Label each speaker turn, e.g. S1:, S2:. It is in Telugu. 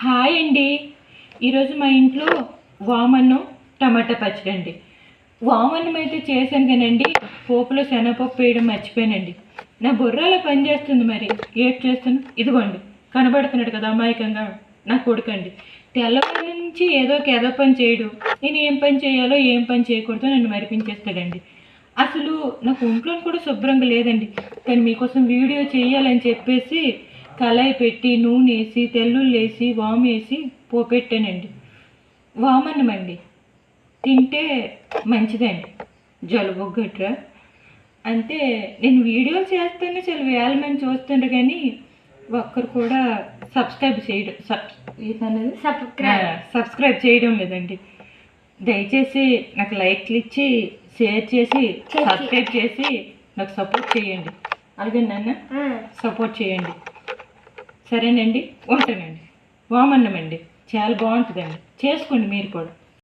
S1: హాయ్ అండి. ఈరోజు మా ఇంట్లో వామన్నం టమాటా పచ్చడి అండి. వామన్నం అయితే చేశాను కానండి, పోపులో శనగపప్పు వేయడం మర్చిపోయానండి. నా బుర్రలో పనిచేస్తుంది, మరి ఏడ్ చేస్తాను. ఇదిగోండి, కనబడుతున్నాడు కదా అమాయకంగా, నా కొడుకండి. తెల్లవారి నుంచి ఏదో ఒక ఏదో పని చేయడు. నేను ఏం పని చేయాలో ఏం పని చేయకూడదో నన్ను మరిపించేస్తాడండి. అసలు నాకు ఒంట్లో కూడా శుభ్రంగా లేదండి, కానీ మీకోసం వీడియో చేయాలని చెప్పేసి కళాయి పెట్టి నూనె వేసి తెల్లుల్లి వేసి వాము వేసి పోపెట్టానండి. వామన్నం అండి, తింటే మంచిదండి జలుబు గట్రా. అంటే నేను వీడియోలు చేస్తేనే చాలా వేల మంది చూస్తుండ్రు, కానీ ఒక్కరు కూడా సబ్స్క్రైబ్ చేయడం లేదండి. దయచేసి నాకు లైక్లు ఇచ్చి షేర్ చేసి సబ్స్క్రైబ్ చేసి నాకు సపోర్ట్ చేయండి. అలాగే నాన్న సపోర్ట్ చేయండి, సరేనండి. ఉంటానండి. వామన్నం అండి, చాలా బాగుంటుందండి, చేసుకోండి మీరు కూడా.